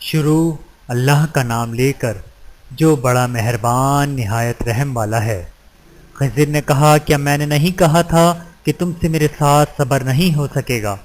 شروع اللہ کا نام لے کر جو بڑا مہربان نہایت رحم والا ہے۔ خضر نے کہا کیا میں نے نہیں کہا تھا کہ تم سے میرے ساتھ صبر نہیں ہو سکے گا؟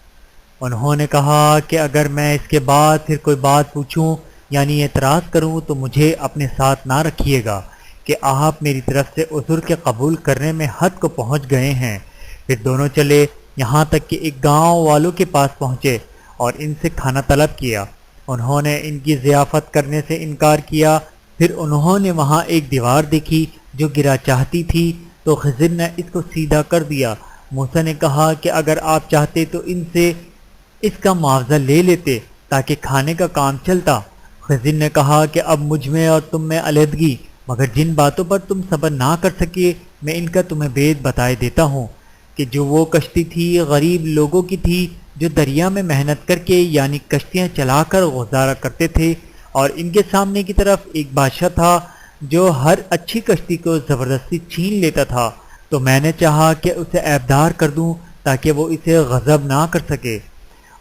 انہوں نے کہا کہ اگر میں اس کے بعد پھر کوئی بات پوچھوں یعنی اعتراض کروں تو مجھے اپنے ساتھ نہ رکھیے گا کہ آپ میری طرف سے عذر کے قبول کرنے میں حد کو پہنچ گئے ہیں۔ پھر دونوں چلے یہاں تک کہ ایک گاؤں والوں کے پاس پہنچے اور ان سے کھانا طلب کیا۔ انہوں نے ان کی ضیافت کرنے سے انکار کیا۔ پھر انہوں نے وہاں ایک دیوار دیکھی جو گرا چاہتی تھی تو خضر نے اس کو سیدھا کر دیا۔ موسیٰ نے کہا کہ اگر آپ چاہتے تو ان سے اس کا معاوضہ لے لیتے تاکہ کھانے کا کام چلتا۔ خضر نے کہا کہ اب مجھ میں اور تم میں علیحدگی، مگر جن باتوں پر تم صبر نہ کر سکے میں ان کا تمہیں بید بتائے دیتا ہوں کہ جو وہ کشتی تھی غریب لوگوں کی تھی جو دریا میں محنت کر کے یعنی کشتیاں چلا کر گزارا کرتے تھے، اور ان کے سامنے کی طرف ایک بادشاہ تھا جو ہر اچھی کشتی کو زبردستی چھین لیتا تھا، تو میں نے چاہا کہ اسے عیبدار کر دوں تاکہ وہ اسے غضب نہ کر سکے۔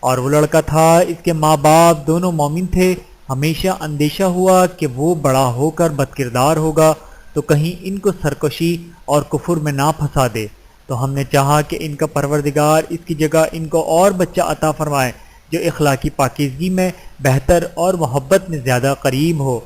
اور وہ لڑکا تھا، اس کے ماں باپ دونوں مومن تھے۔ ہمیشہ اندیشہ ہوا کہ وہ بڑا ہو کر بدکردار ہوگا تو کہیں ان کو سرکشی اور کفر میں نہ پھنسا دے، تو ہم نے چاہا کہ ان کا پروردگار اس کی جگہ ان کو اور بچہ عطا فرمائے جو اخلاقی پاکیزگی میں بہتر اور محبت میں زیادہ قریب ہو۔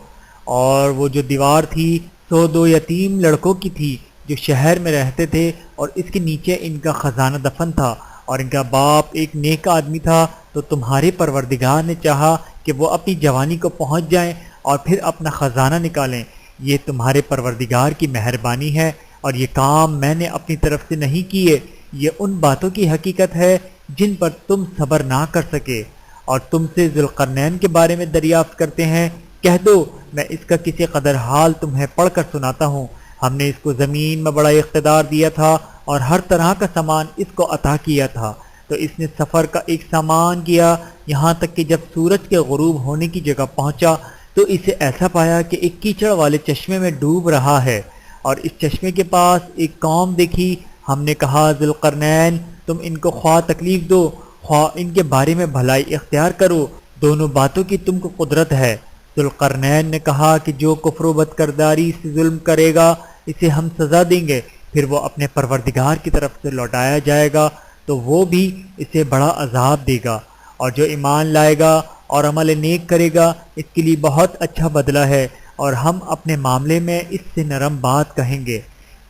اور وہ جو دیوار تھی سو دو یتیم لڑکوں کی تھی جو شہر میں رہتے تھے، اور اس کے نیچے ان کا خزانہ دفن تھا، اور ان کا باپ ایک نیک آدمی تھا، تو تمہارے پروردگار نے چاہا کہ وہ اپنی جوانی کو پہنچ جائیں اور پھر اپنا خزانہ نکالیں۔ یہ تمہارے پروردگار کی مہربانی ہے، اور یہ کام میں نے اپنی طرف سے نہیں کیے، یہ ان باتوں کی حقیقت ہے جن پر تم صبر نہ کر سکے۔ اور تم سے ذوالقرنین کے بارے میں دریافت کرتے ہیں، کہہ دو میں اس کا کسی قدر حال تمہیں پڑھ کر سناتا ہوں۔ ہم نے اس کو زمین میں بڑا اقتدار دیا تھا اور ہر طرح کا سامان اس کو عطا کیا تھا، تو اس نے سفر کا ایک سامان کیا یہاں تک کہ جب سورج کے غروب ہونے کی جگہ پہنچا تو اسے ایسا پایا کہ ایک کیچڑ والے چشمے میں ڈوب رہا ہے، اور اس چشمے کے پاس ایک قوم دیکھی۔ ہم نے کہا ذوالقرنین تم ان کو خواہ تکلیف دو خواہ ان کے بارے میں بھلائی اختیار کرو، دونوں باتوں کی تم کو قدرت ہے۔ ذوالقرنین نے کہا کہ جو کفر و بدکرداری سے ظلم کرے گا اسے ہم سزا دیں گے، پھر وہ اپنے پروردگار کی طرف سے لوٹایا جائے گا تو وہ بھی اسے بڑا عذاب دے گا، اور جو ایمان لائے گا اور عمل نیک کرے گا اس کے لیے بہت اچھا بدلہ ہے، اور ہم اپنے معاملے میں اس سے نرم بات کہیں گے۔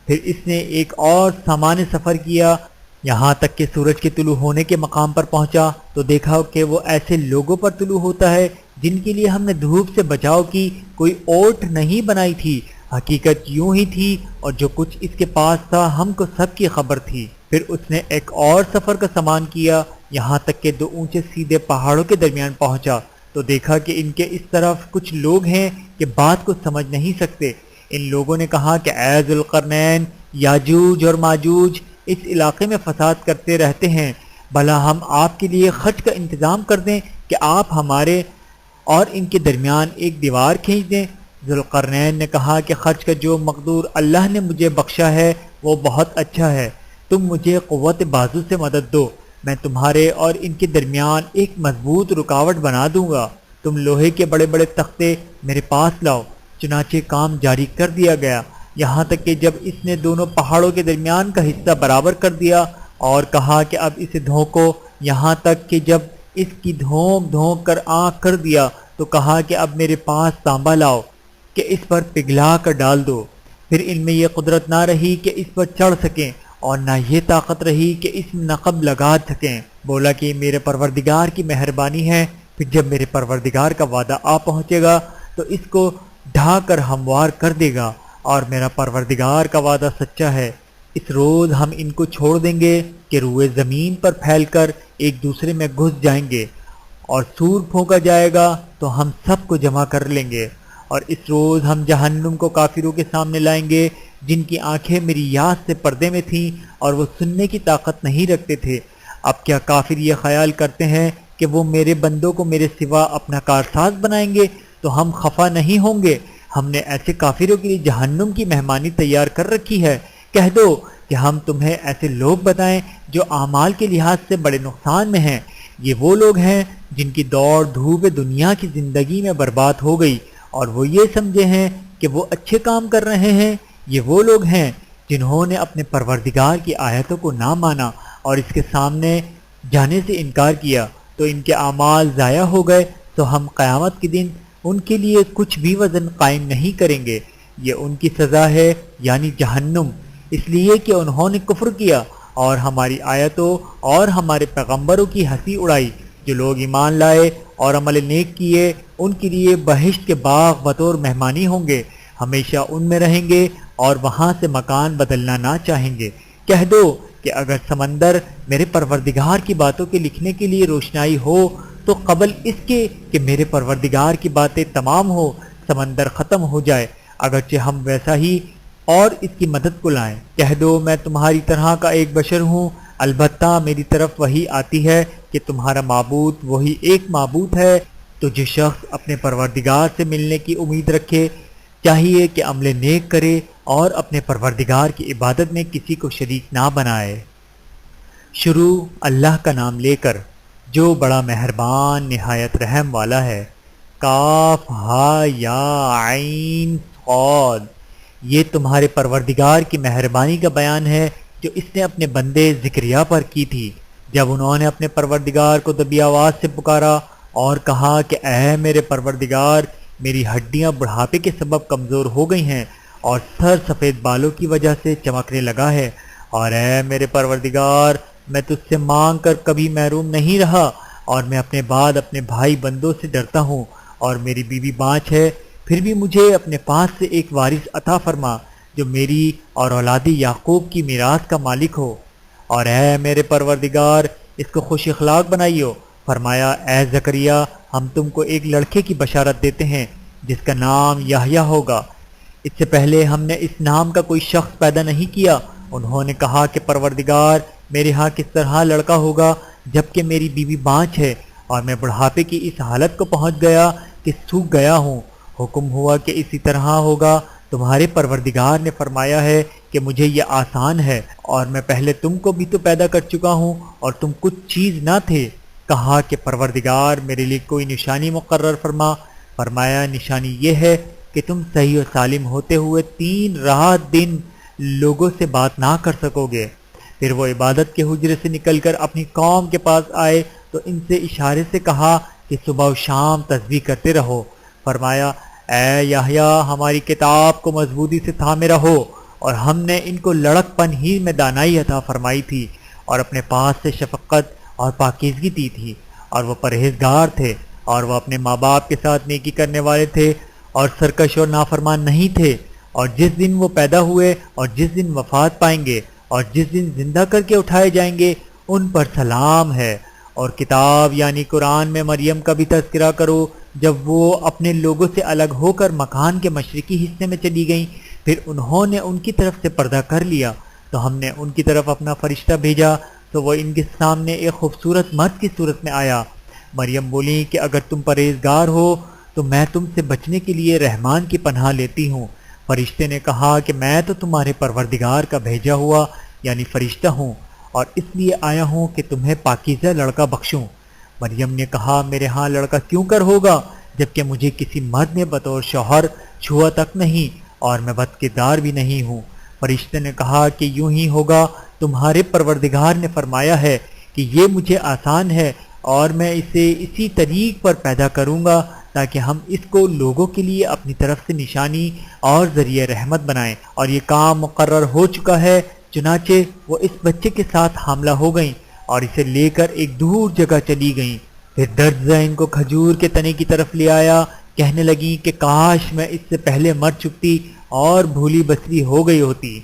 پھر اس نے ایک اور سامان سفر کیا یہاں تک کہ سورج کے طلوع ہونے کے مقام پر پہنچا تو دیکھا کہ وہ ایسے لوگوں پر طلوع ہوتا ہے جن کے لیے ہم نے دھوپ سے بچاؤ کی کوئی اوٹ نہیں بنائی تھی، حقیقت یوں ہی تھی، اور جو کچھ اس کے پاس تھا ہم کو سب کی خبر تھی۔ پھر اس نے ایک اور سفر کا سامان کیا یہاں تک کہ دو اونچے سیدھے پہاڑوں کے درمیان پہنچا تو دیکھا کہ ان کے اس طرف کچھ لوگ ہیں کہ بات کو سمجھ نہیں سکتے۔ ان لوگوں نے کہا کہ اے ذوالقرنین، یاجوج اور ماجوج اس علاقے میں فساد کرتے رہتے ہیں، بھلا ہم آپ کے لیے خرچ کا انتظام کر دیں کہ آپ ہمارے اور ان کے درمیان ایک دیوار کھینچ دیں۔ ذوالقرنین نے کہا کہ خرچ کا جو مقدور اللہ نے مجھے بخشا ہے وہ بہت اچھا ہے، تم مجھے قوت بازو سے مدد دو، میں تمہارے اور ان کے درمیان ایک مضبوط رکاوٹ بنا دوں گا۔ تم لوہے کے بڑے بڑے تختے میرے پاس لاؤ۔ چنانچہ کام جاری کر دیا گیا یہاں تک کہ جب اس نے دونوں پہاڑوں کے درمیان کا حصہ برابر کر دیا اور کہا کہ اب اسے دھونکو، یہاں تک کہ جب اس کی دھونک دھونک کر آنکھ کر دیا تو کہا کہ اب میرے پاس تانبا لاؤ کہ اس پر پگھلا کر ڈال دو۔ پھر ان میں یہ قدرت نہ رہی کہ اس پر چڑھ سکیں اور نہ یہ طاقت رہی کہ اس میں نقب لگا سکیں۔ بولا کہ میرے پروردگار کی مہربانی ہے، پھر جب میرے پروردگار کا وعدہ آ پہنچے گا تو اس کو ڈھا کر ہموار کر دے گا، اور میرا پروردگار کا وعدہ سچا ہے۔ اس روز ہم ان کو چھوڑ دیں گے کہ روئے زمین پر پھیل کر ایک دوسرے میں گھس جائیں گے، اور سور پھونکا جائے گا تو ہم سب کو جمع کر لیں گے۔ اور اس روز ہم جہنم کو کافروں کے سامنے لائیں گے جن کی آنکھیں میری یاد سے پردے میں تھیں اور وہ سننے کی طاقت نہیں رکھتے تھے۔ اب کیا کافر یہ خیال کرتے ہیں کہ وہ میرے بندوں کو میرے سوا اپنا کارساز بنائیں گے تو ہم خفا نہیں ہوں گے؟ ہم نے ایسے کافروں کے لیے جہنم کی مہمانی تیار کر رکھی ہے۔ کہہ دو کہ ہم تمہیں ایسے لوگ بتائیں جو اعمال کے لحاظ سے بڑے نقصان میں ہیں، یہ وہ لوگ ہیں جن کی دوڑ دھوپ دنیا کی زندگی میں برباد ہو گئی اور وہ یہ سمجھے ہیں کہ وہ اچھے کام کر رہے ہیں۔ یہ وہ لوگ ہیں جنہوں نے اپنے پروردگار کی آیتوں کو نہ مانا اور اس کے سامنے جانے سے انکار کیا تو ان کے اعمال ضائع ہو گئے، تو ہم قیامت کے دن ان کے لیے کچھ بھی وزن قائم نہیں کریں گے۔ یہ ان کی سزا ہے یعنی جہنم، اس لیے کہ انہوں نے کفر کیا اور ہماری آیتوں اور ہمارے پیغمبروں کی ہنسی اڑائی۔ جو لوگ ایمان لائے اور عمل نیک کیے ان کے لیے بہشت کے باغ بطور مہمانی ہوں گے، ہمیشہ ان میں رہیں گے اور وہاں سے مکان بدلنا نہ چاہیں گے۔ کہہ دو کہ اگر سمندر میرے پروردگار کی باتوں کے لکھنے کے لیے روشنائی ہو تو قبل اس کے کہ میرے پروردگار کی باتیں تمام ہو سمندر ختم ہو جائے، اگرچہ ہم ویسا ہی اور اس کی مدد کو لائیں۔ کہہ دو میں تمہاری طرح کا ایک بشر ہوں، البتہ میری طرف وہی آتی ہے کہ تمہارا معبود وہی ایک معبود ہے۔ تو جو شخص اپنے پروردگار سے ملنے کی امید رکھے چاہیے کہ عمل نیک کرے اور اپنے پروردگار کی عبادت میں کسی کو شریک نہ بنائے۔ شروع اللہ کا نام لے کر جو بڑا مہربان نہایت رحم والا ہے۔ کاف ہا یا عین صاد، یہ تمہارے پروردگار کی مہربانی کا بیان ہے جو اس نے اپنے بندے زکریا پر کی تھی جب انہوں نے اپنے پروردگار کو دبی آواز سے پکارا اور کہا کہ اے میرے پروردگار، میری ہڈیاں بڑھاپے کے سبب کمزور ہو گئی ہیں اور سر سفید بالوں کی وجہ سے چمکنے لگا ہے، اور اے میرے پروردگار، میں تجھ سے مانگ کر کبھی محروم نہیں رہا اور میں اپنے بعد اپنے بھائی بندوں سے ڈرتا ہوں اور میری بیوی بانجھ ہے، پھر بھی مجھے اپنے پاس سے ایک وارث عطا فرما جو میری اور اولاد یعقوب کی میراث کا مالک ہو، اور اے میرے پروردگار اس کو خوش اخلاق بنائیو۔ فرمایا اے زکریا، ہم تم کو ایک لڑکے کی بشارت دیتے ہیں جس کا نام یحییٰ ہوگا۔ اس سے پہلے ہم نے اس نام کا کوئی شخص پیدا نہیں کیا۔ انہوں نے کہا کہ پروردگار، میرے ہاں کس طرح لڑکا ہوگا جبکہ میری بیوی بانجھ ہے اور میں بڑھاپے کی اس حالت کو پہنچ گیا کہ سوکھ گیا ہوں۔ حکم ہوا کہ اسی طرح ہوگا۔ تمہارے پروردگار نے فرمایا ہے کہ مجھے یہ آسان ہے اور میں پہلے تم کو بھی تو پیدا کر چکا ہوں اور تم کچھ چیز نہ تھے۔ کہا کہ پروردگار میرے لیے کوئی نشانی مقرر فرما۔ فرمایا نشانی یہ ہے کہ تم صحیح و سالم ہوتے ہوئے 3 رات دن لوگوں سے بات نہ کر سکو گے۔ پھر وہ عبادت کے حجرے سے نکل کر اپنی قوم کے پاس آئے تو ان سے اشارے سے کہا کہ صبح و شام تسبیح کرتے رہو۔ فرمایا اے یحییٰ، ہماری کتاب کو مضبوطی سے تھامے رہو، اور ہم نے ان کو لڑک پن ہی میں دانائی عطا فرمائی تھی اور اپنے پاس سے شفقت اور پاکیزگی دی تھی، اور وہ پرہیزگار تھے اور وہ اپنے ماں باپ کے ساتھ نیکی کرنے والے تھے اور سرکش اور نافرمان نہیں تھے۔ اور جس دن وہ پیدا ہوئے اور جس دن وفات پائیں گے اور جس دن زندہ کر کے اٹھائے جائیں گے ان پر سلام ہے۔ اور کتاب یعنی قرآن میں مریم کا بھی تذکرہ کرو جب وہ اپنے لوگوں سے الگ ہو کر مکان کے مشرقی حصے میں چلی گئیں، پھر انہوں نے ان کی طرف سے پردہ کر لیا تو ہم نے ان کی طرف اپنا فرشتہ بھیجا تو وہ ان کے سامنے ایک خوبصورت مرد کی صورت میں آیا۔ مریم بولی کہ اگر تم پرہیزگار ہو تو میں تم سے بچنے کے لیے رحمان کی پناہ لیتی ہوں۔ فرشتے نے کہا کہ میں تو تمہارے پروردگار کا بھیجا ہوا یعنی فرشتہ ہوں اور اس لیے آیا ہوں کہ تمہیں پاکیزہ لڑکا بخشوں۔ مریم نے کہا میرے ہاں لڑکا کیوں کر ہوگا جبکہ مجھے کسی مرد نے بطور شوہر چھوا تک نہیں اور میں بد کردار بھی نہیں ہوں۔ فرشتے نے کہا کہ یوں ہی ہوگا، تمہارے پروردگار نے فرمایا ہے کہ یہ مجھے آسان ہے اور میں اسے اسی طریق پر پیدا کروں گا تاکہ ہم اس کو لوگوں کے لیے اپنی طرف سے نشانی اور ذریعہ رحمت بنائیں، اور یہ کام مقرر ہو چکا ہے۔ چنانچہ وہ اس بچے کے ساتھ حاملہ ہو گئیں اور اسے لے کر ایک دور جگہ چلی گئیں۔ پھر درد ذہن کو کھجور کے تنے کی طرف لے آیا، کہنے لگیں کہ کاش میں اس سے پہلے مر چکتی اور بھولی بسری ہو گئی ہوتی۔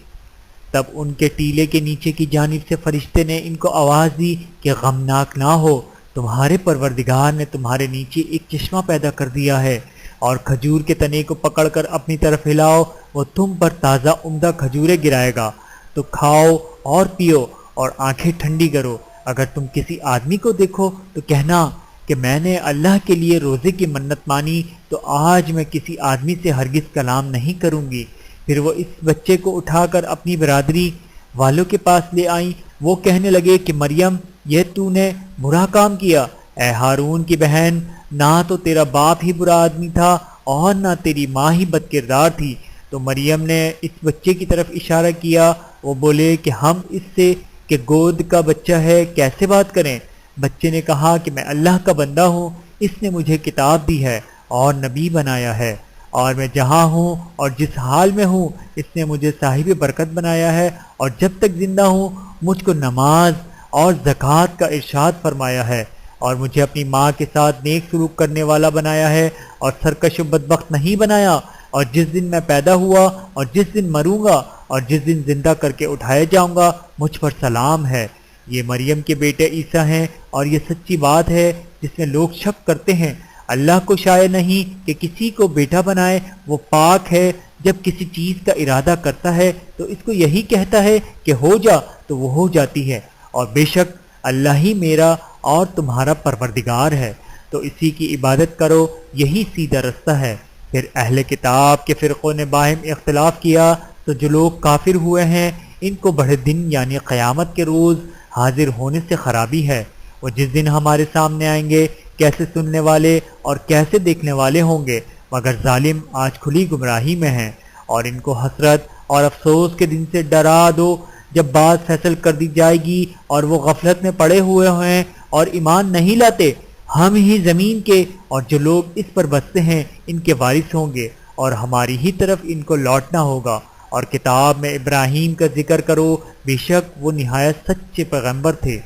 تب ان کے ٹیلے کے نیچے کی جانب سے فرشتے نے ان کو آواز دی کہ غمناک نہ ہو، تمہارے پروردگار نے تمہارے نیچے ایک چشمہ پیدا کر دیا ہے، اور کھجور کے تنے کو پکڑ کر اپنی طرف ہلاؤ، وہ تم پر تازہ عمدہ کھجوریں گرائے گا، تو کھاؤ اور پیو اور آنکھیں ٹھنڈی کرو۔ اگر تم کسی آدمی کو دیکھو تو کہنا کہ میں نے اللہ کے لیے روزے کی منت مانی، تو آج میں کسی آدمی سے ہرگز کلام نہیں کروں گی۔ پھر وہ اس بچے کو اٹھا کر اپنی برادری والوں کے پاس لے آئیں۔ وہ کہنے لگے کہ مریم یہ تو نے برا کام کیا۔ اے ہارون کی بہن، نہ تو تیرا باپ ہی برا آدمی تھا اور نہ تیری ماں ہی بد کردار تھی۔ تو مریم نے اس بچے کی طرف اشارہ کیا۔ وہ بولے کہ ہم اس سے کہ گود کا بچہ ہے کیسے بات کریں؟ بچے نے کہا کہ میں اللہ کا بندہ ہوں، اس نے مجھے کتاب دی ہے اور نبی بنایا ہے، اور میں جہاں ہوں اور جس حال میں ہوں اس نے مجھے صاحب برکت بنایا ہے، اور جب تک زندہ ہوں مجھ کو نماز اور زکوٰۃ کا ارشاد فرمایا ہے، اور مجھے اپنی ماں کے ساتھ نیک سلوک کرنے والا بنایا ہے اور سرکش و بدبخت نہیں بنایا، اور جس دن میں پیدا ہوا اور جس دن مروں گا اور جس دن زندہ کر کے اٹھایا جاؤں گا مجھ پر سلام ہے۔ یہ مریم کے بیٹے عیسیٰ ہیں، اور یہ سچی بات ہے جس میں لوگ شک کرتے ہیں۔ اللہ کو شائع نہیں کہ کسی کو بیٹا بنائے، وہ پاک ہے۔ جب کسی چیز کا ارادہ کرتا ہے تو اس کو یہی کہتا ہے کہ ہو جا تو وہ ہو جاتی ہے، اور بے شک اللہ ہی میرا اور تمہارا پروردگار ہے، تو اسی کی عبادت کرو، یہی سیدھا رستہ ہے۔ پھر اہل کتاب کے فرقوں نے باہم اختلاف کیا، تو جو لوگ کافر ہوئے ہیں ان کو بڑے دن یعنی قیامت کے روز حاضر ہونے سے خرابی ہے۔ وہ جس دن ہمارے سامنے آئیں گے کیسے سننے والے اور کیسے دیکھنے والے ہوں گے، مگر ظالم آج کھلی گمراہی میں ہیں۔ اور ان کو حسرت اور افسوس کے دن سے ڈرا دو جب بات فیصل کر دی جائے گی اور وہ غفلت میں پڑے ہوئے ہیں اور ایمان نہیں لاتے۔ ہم ہی زمین کے اور جو لوگ اس پر بستے ہیں ان کے وارث ہوں گے، اور ہماری ہی طرف ان کو لوٹنا ہوگا۔ اور کتاب میں ابراہیم کا ذکر کرو، بے شک وہ نہایت سچے پیغمبر تھے۔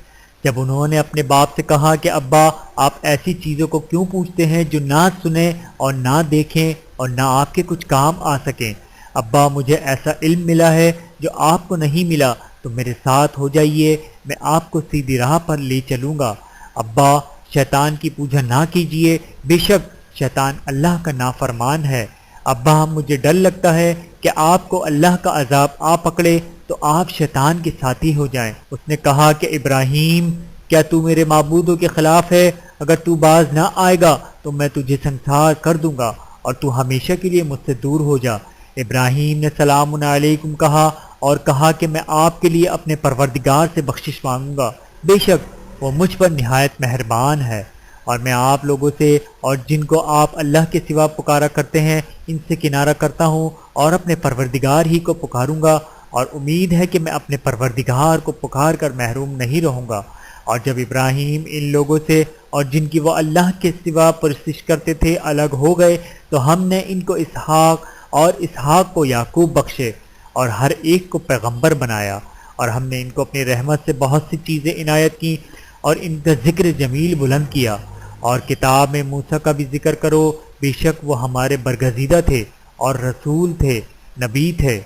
جب انہوں نے اپنے باپ سے کہا کہ ابا، آپ ایسی چیزوں کو کیوں پوچھتے ہیں جو نہ سنیں اور نہ دیکھیں اور نہ آپ کے کچھ کام آ سکیں؟ ابا، مجھے ایسا علم ملا ہے جو آپ کو نہیں ملا، تو میرے ساتھ ہو جائیے، میں آپ کو سیدھی راہ پر لے چلوں گا۔ ابا، شیطان کی پوجا نہ کیجیے، بے شک شیطان اللہ کا نافرمان ہے۔ ابا، مجھے ڈر لگتا ہے کہ آپ کو اللہ کا عذاب آ پکڑے تو آپ شیطان کے ساتھی ہو جائیں۔ اس نے کہا کہ ابراہیم، کیا تو میرے معبودوں کے خلاف ہے؟ اگر تو باز نہ آئے گا تو میں تجھے سنسار کر دوں گا اور تو ہمیشہ کے لیے مجھ سے دور ہو جا۔ ابراہیم نے سلام علیکم کہا اور کہا کہ میں آپ کے لیے اپنے پروردگار سے بخشش مانگوں گا، بے شک وہ مجھ پر نہایت مہربان ہے۔ اور میں آپ لوگوں سے اور جن کو آپ اللہ کے سوا پکارا کرتے ہیں ان سے کنارہ کرتا ہوں اور اپنے پروردگار ہی کو پکاروں گا، اور امید ہے کہ میں اپنے پروردگار کو پکار کر محروم نہیں رہوں گا۔ اور جب ابراہیم ان لوگوں سے اور جن کی وہ اللہ کے سوا پرستش کرتے تھے الگ ہو گئے، تو ہم نے ان کو اسحاق اور اسحاق کو یعقوب بخشے اور ہر ایک کو پیغمبر بنایا، اور ہم نے ان کو اپنی رحمت سے بہت سی چیزیں عنایت کی اور ان کا ذکر جمیل بلند کیا۔ اور کتاب میں موسیٰ کا بھی ذکر کرو، بے شک وہ ہمارے برگزیدہ تھے اور رسول تھے، نبی تھے،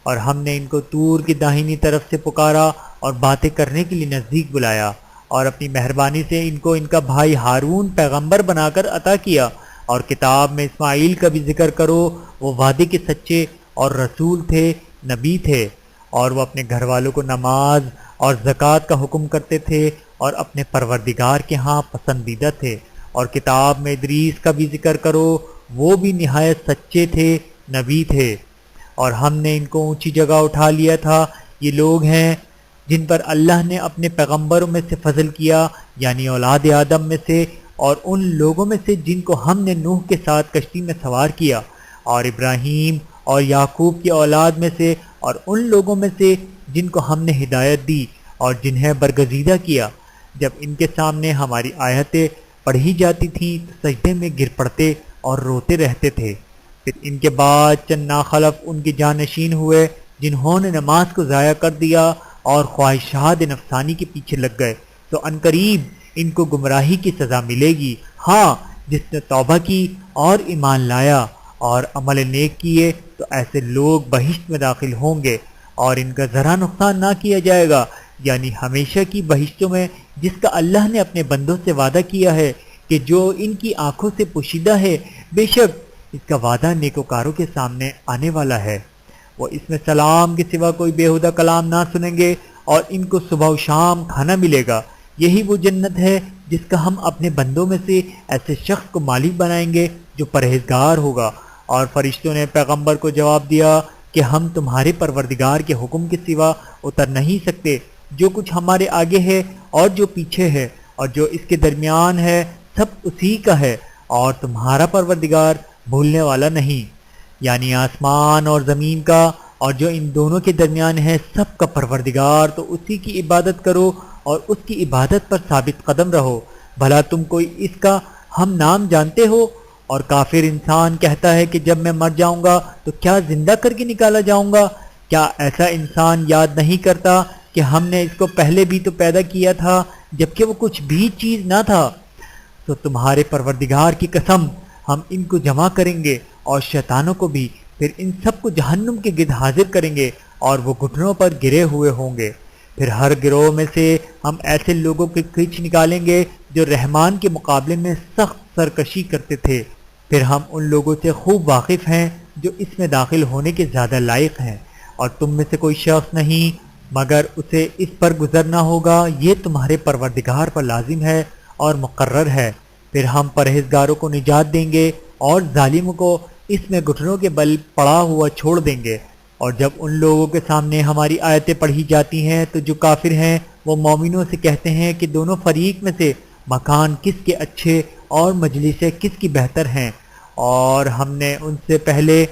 اور ہم نے ان کو طور کی داہنی طرف سے پکارا اور باتیں کرنے کے لیے نزدیک بلایا، اور اپنی مہربانی سے ان کو ان کا بھائی ہارون پیغمبر بنا کر عطا کیا۔ اور کتاب میں اسماعیل کا بھی ذکر کرو، وہ وعدے کے سچے اور رسول تھے، نبی تھے، اور وہ اپنے گھر والوں کو نماز اور زکوٰۃ کا حکم کرتے تھے اور اپنے پروردگار کے ہاں پسندیدہ تھے۔ اور کتاب میں ادریس کا بھی ذکر کرو، وہ بھی نہایت سچے تھے، نبی تھے، اور ہم نے ان کو اونچی جگہ اٹھا لیا تھا۔ یہ لوگ ہیں جن پر اللہ نے اپنے پیغمبروں میں سے فضل کیا، یعنی اولاد آدم میں سے، اور ان لوگوں میں سے جن کو ہم نے نوح کے ساتھ کشتی میں سوار کیا، اور ابراہیم اور یعقوب کی اولاد میں سے، اور ان لوگوں میں سے جن کو ہم نے ہدایت دی اور جنہیں برگزیدہ کیا۔ جب ان کے سامنے ہماری آیتیں پڑھی جاتی تھیں تو سجدے میں گر پڑتے اور روتے رہتے تھے۔ پھر ان کے بعد چند ناخلف ان کے جانشین ہوئے جنہوں نے نماز کو ضائع کر دیا اور خواہشات نفسانی کے پیچھے لگ گئے، تو عنقریب ان کو گمراہی کی سزا ملے گی۔ ہاں، جس نے توبہ کی اور ایمان لایا اور عمل نیک کیے تو ایسے لوگ بہشت میں داخل ہوں گے، اور ان کا ذرا نقصان نہ کیا جائے گا، یعنی ہمیشہ کی بہشتوں میں جس کا اللہ نے اپنے بندوں سے وعدہ کیا ہے کہ جو ان کی آنکھوں سے پوشیدہ ہے، بے شک اس کا وعدہ نیکوکاروں کے سامنے آنے والا ہے۔ وہ اس میں سلام کے سوا کوئی بیہودہ کلام نہ سنیں گے، اور ان کو صبح و شام کھانا ملے گا۔ یہی وہ جنت ہے جس کا ہم اپنے بندوں میں سے ایسے شخص کو مالک بنائیں گے جو پرہیزگار ہوگا۔ اور فرشتوں نے پیغمبر کو جواب دیا کہ ہم تمہارے پروردگار کے حکم کے سوا اتر نہیں سکتے، جو کچھ ہمارے آگے ہے اور جو پیچھے ہے اور جو اس کے درمیان ہے سب اسی کا ہے، اور تمہارا پروردگار بھولنے والا نہیں۔ یعنی آسمان اور زمین کا اور جو ان دونوں کے درمیان ہے سب کا پروردگار، تو اسی کی عبادت کرو اور اس کی عبادت پر ثابت قدم رہو۔ بھلا تم کوئی اس کا ہم نام جانتے ہو؟ اور کافر انسان کہتا ہے کہ جب میں مر جاؤں گا تو کیا زندہ کر کے نکالا جاؤں گا؟ کیا ایسا انسان یاد نہیں کرتا کہ ہم نے اس کو پہلے بھی تو پیدا کیا تھا جبکہ وہ کچھ بھی چیز نہ تھا؟ تو تمہارے پروردگار کی قسم، ہم ان کو جمع کریں گے اور شیطانوں کو بھی، پھر ان سب کو جہنم کے گرد حاضر کریں گے اور وہ گھٹنوں پر گرے ہوئے ہوں گے۔ پھر ہر گروہ میں سے ہم ایسے لوگوں کے کھینچ نکالیں گے جو رحمان کے مقابلے میں سخت سرکشی کرتے تھے، پھر ہم ان لوگوں سے خوب واقف ہیں جو اس میں داخل ہونے کے زیادہ لائق ہیں، اور تم میں سے کوئی شخص نہیں مگر اسے اس پر گزرنا ہوگا، یہ تمہارے پروردگار پر لازم ہے اور مقرر ہے۔ پھر ہم پرہیزگاروں کو نجات دیں گے اور ظالموں کو اس میں گھٹنوں کے بل پڑا ہوا چھوڑ دیں گے۔ اور جب ان لوگوں کے سامنے ہماری آیتیں پڑھی جاتی ہیں تو جو کافر ہیں وہ مومنوں سے کہتے ہیں کہ دونوں فریق میں سے مکان کس کے اچھے اور مجلسیں کس کی بہتر ہیں، اور ہم نے ان سے پہلے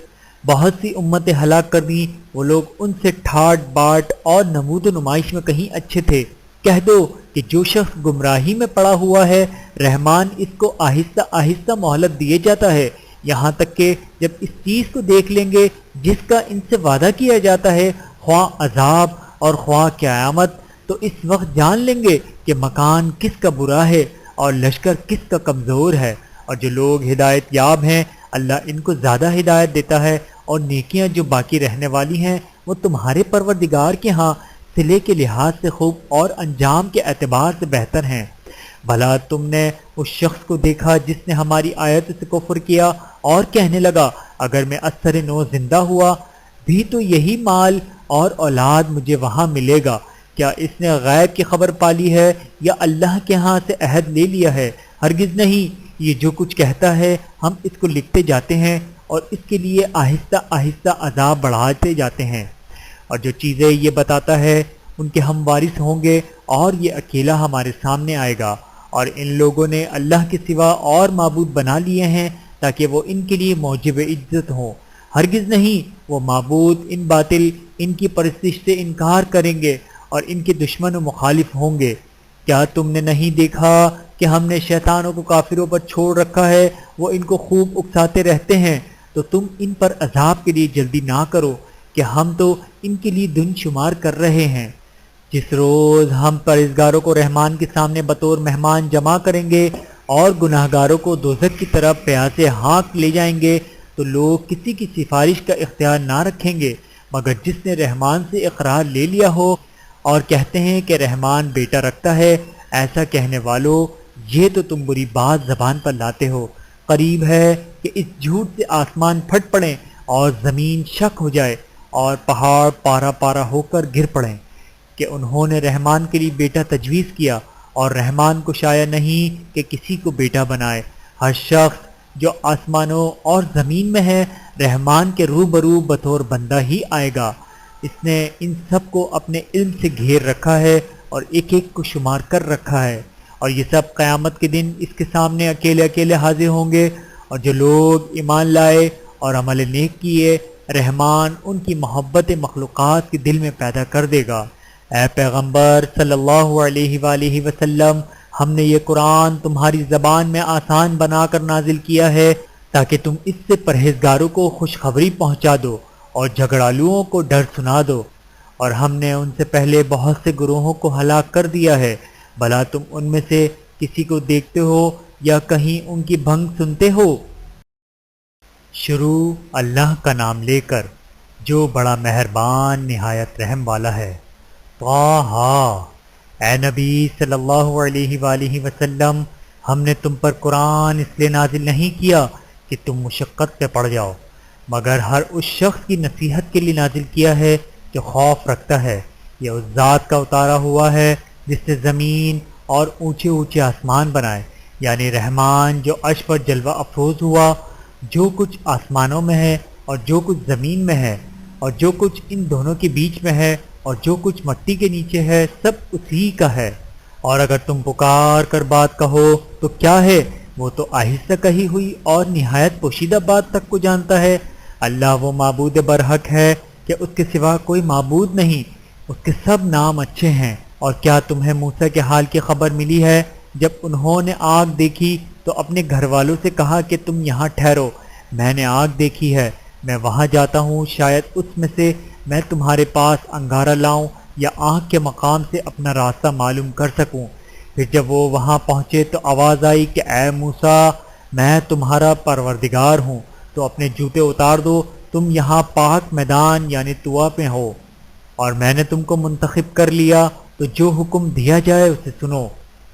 بہت سی امتیں ہلاک کر دیں، وہ لوگ ان سے ٹھاٹ باٹ اور نمود و نمائش میں کہیں اچھے تھے۔ کہہ دو کہ جو شخص گمراہی میں پڑا ہوا ہے رحمان اس کو آہستہ آہستہ مہلت دیے جاتا ہے، یہاں تک کہ جب اس چیز کو دیکھ لیں گے جس کا ان سے وعدہ کیا جاتا ہے، خواہ عذاب اور خواہ قیامت، تو اس وقت جان لیں گے کہ مکان کس کا برا ہے اور لشکر کس کا کمزور ہے۔ اور جو لوگ ہدایت یاب ہیں اللہ ان کو زیادہ ہدایت دیتا ہے، اور نیکیاں جو باقی رہنے والی ہیں وہ تمہارے پروردگار کے ہاں صلے کے لحاظ سے خوب اور انجام کے اعتبار سے بہتر ہیں۔ بھلا تم نے اس شخص کو دیکھا جس نے ہماری آیت سے کفر کیا اور کہنے لگا اگر میں اثر نو زندہ ہوا بھی تو یہی مال اور اولاد مجھے وہاں ملے گا؟ کیا اس نے غیب کی خبر پالی ہے یا اللہ کے ہاں سے عہد لے لیا ہے؟ ہرگز نہیں، یہ جو کچھ کہتا ہے ہم اس کو لکھتے جاتے ہیں اور اس کے لیے آہستہ آہستہ عذاب بڑھاتے جاتے ہیں۔ اور جو چیزیں یہ بتاتا ہے ان کے ہم وارث ہوں گے، اور یہ اکیلا ہمارے سامنے آئے گا۔ اور ان لوگوں نے اللہ کے سوا اور معبود بنا لیے ہیں تاکہ وہ ان کے لیے موجب عزت ہوں۔ ہرگز نہیں، وہ معبود ان باطل ان کی پرستش سے انکار کریں گے اور ان کے دشمن و مخالف ہوں گے۔ کیا تم نے نہیں دیکھا کہ ہم نے شیطانوں کو کافروں پر چھوڑ رکھا ہے، وہ ان کو خوب اکساتے رہتے ہیں، تو تم ان پر عذاب کے لیے جلدی نہ کرو کہ ہم تو ان کے لیے دن شمار کر رہے ہیں۔ جس روز ہم پرہیزگاروں کو رحمان کے سامنے بطور مہمان جمع کریں گے اور گناہگاروں کو دوزخ کی طرف پیاسے ہانک لے جائیں گے، تو لوگ کسی کی سفارش کا اختیار نہ رکھیں گے مگر جس نے رحمان سے اقرار لے لیا ہو، اور کہتے ہیں کہ رحمان بیٹا رکھتا ہے۔ ایسا کہنے والوں، یہ تو تم بری بات زبان پر لاتے ہو۔ قریب ہے کہ اس جھوٹ سے آسمان پھٹ پڑیں اور زمین شک ہو جائے اور پہاڑ پارا پارا ہو کر گر پڑیں کہ انہوں نے رحمان کے لیے بیٹا تجویز کیا، اور رحمان کو شایع نہیں کہ کسی کو بیٹا بنائے۔ ہر شخص جو آسمانوں اور زمین میں ہے رحمان کے روبرو بطور بندہ ہی آئے گا۔ اس نے ان سب کو اپنے علم سے گھیر رکھا ہے اور ایک ایک کو شمار کر رکھا ہے، اور یہ سب قیامت کے دن اس کے سامنے اکیلے اکیلے حاضر ہوں گے۔ اور جو لوگ ایمان لائے اور عمل نیک کیے رحمان ان کی محبت مخلوقات کے دل میں پیدا کر دے گا۔ اے پیغمبر صلی اللہ علیہ وآلہ وسلم، ہم نے یہ قرآن تمہاری زبان میں آسان بنا کر نازل کیا ہے تاکہ تم اس سے پرہیزگاروں کو خوشخبری پہنچا دو اور جھگڑالوؤں کو ڈر سنا دو۔ اور ہم نے ان سے پہلے بہت سے گروہوں کو ہلاک کر دیا ہے، بھلا تم ان میں سے کسی کو دیکھتے ہو یا کہیں ان کی بھنگ سنتے ہو؟ شروع اللہ کا نام لے کر جو بڑا مہربان نہایت رحم والا ہے۔ طٰہٰ، اے نبی صلی اللہ علیہ وآلہ وسلم، ہم نے تم پر قرآن اس لیے نازل نہیں کیا کہ تم مشقت پہ پڑ جاؤ، مگر ہر اس شخص کی نصیحت کے لیے نازل کیا ہے جو خوف رکھتا ہے۔ یہ اس ذات کا اتارا ہوا ہے جس نے زمین اور اونچے اونچے آسمان بنائے، یعنی رحمان جو عرش پر جلوہ افروز ہوا۔ جو کچھ آسمانوں میں ہے اور جو کچھ زمین میں ہے اور جو کچھ ان دونوں کے بیچ میں ہے اور جو کچھ مٹی کے نیچے ہے سب اسی کا ہے۔ اور اگر تم پکار کر بات کہو تو کیا ہے، وہ تو آہستہ کہی ہوئی اور نہایت پوشیدہ بات تک کو جانتا ہے۔ اللہ وہ معبود برحق ہے کہ اس کے سوا کوئی معبود نہیں، اس کے سب نام اچھے ہیں۔ اور کیا تمہیں موسیٰ کے حال کی خبر ملی ہے؟ جب انہوں نے آگ دیکھی تو اپنے گھر والوں سے کہا کہ تم یہاں ٹھہرو، میں نے آگ دیکھی ہے، میں وہاں جاتا ہوں، شاید اس میں سے میں تمہارے پاس انگارہ لاؤں یا آنکھ کے مقام سے اپنا راستہ معلوم کر سکوں۔ پھر جب وہ وہاں پہنچے تو آواز آئی کہ اے موسیٰ، میں تمہارا پروردگار ہوں، تو اپنے جوتے اتار دو، تم یہاں پاک میدان یعنی طوا پہ ہو، اور میں نے تم کو منتخب کر لیا، تو جو حکم دیا جائے اسے سنو۔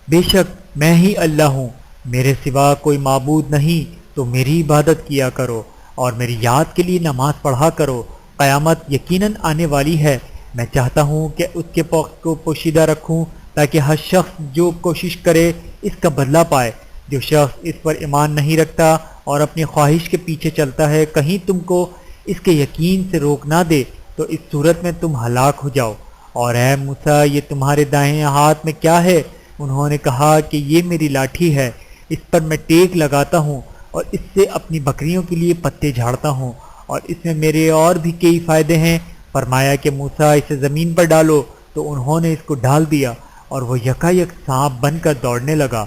بے شک میں ہی اللہ ہوں، میرے سوا کوئی معبود نہیں، تو میری عبادت کیا کرو اور میری یاد کے لیے نماز پڑھا کرو۔ قیامت یقیناً آنے والی ہے، میں چاہتا ہوں کہ اس کے وقت کو پوشیدہ رکھوں تاکہ ہر شخص جو کوشش کرے اس کا بدلہ پائے۔ جو شخص اس پر ایمان نہیں رکھتا اور اپنی خواہش کے پیچھے چلتا ہے، کہیں تم کو اس کے یقین سے روک نہ دے تو اس صورت میں تم ہلاک ہو جاؤ۔ اور اے موسیٰ، یہ تمہارے دائیں ہاتھ میں کیا ہے؟ انہوں نے کہا کہ یہ میری لاٹھی ہے، اس پر میں ٹیک لگاتا ہوں اور اس سے اپنی بکریوں کے لیے پتے جھاڑتا ہوں، اور اس میں میرے اور بھی کئی فائدے ہیں۔ فرمایا کہ موسیٰ اسے زمین پر ڈالو، تو انہوں نے اس کو ڈال دیا اور وہ یکایک سانپ بن کر دوڑنے لگا۔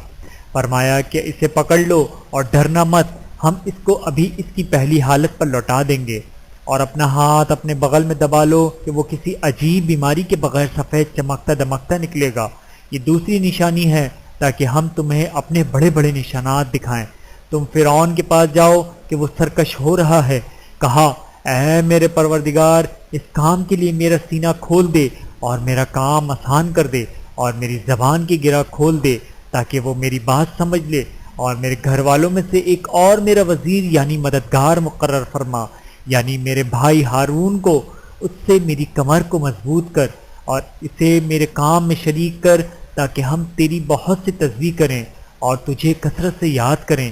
فرمایا کہ اسے پکڑ لو اور ڈرنا مت، ہم اس کو ابھی اس کی پہلی حالت پر لوٹا دیں گے، اور اپنا ہاتھ اپنے بغل میں دبا لو کہ وہ کسی عجیب بیماری کے بغیر سفید چمکتا دمکتا نکلے گا۔ یہ دوسری نشانی ہے تاکہ ہم تمہیں اپنے بڑے بڑے نشانات دکھائیں۔ تم فرعون کے پاس جاؤ کہ وہ سرکش ہو رہا ہے، کہا اے میرے پروردگار، اس کام کے لیے میرا سینہ کھول دے اور میرا کام آسان کر دے، اور میری زبان کی گرہ کھول دے تاکہ وہ میری بات سمجھ لے، اور میرے گھر والوں میں سے ایک اور میرا وزیر یعنی مددگار مقرر فرما، یعنی میرے بھائی ہارون کو، اس سے میری کمر کو مضبوط کر اور اسے میرے کام میں شریک کر، تاکہ ہم تیری بہت سی تسبیح کریں اور تجھے کثرت سے یاد کریں۔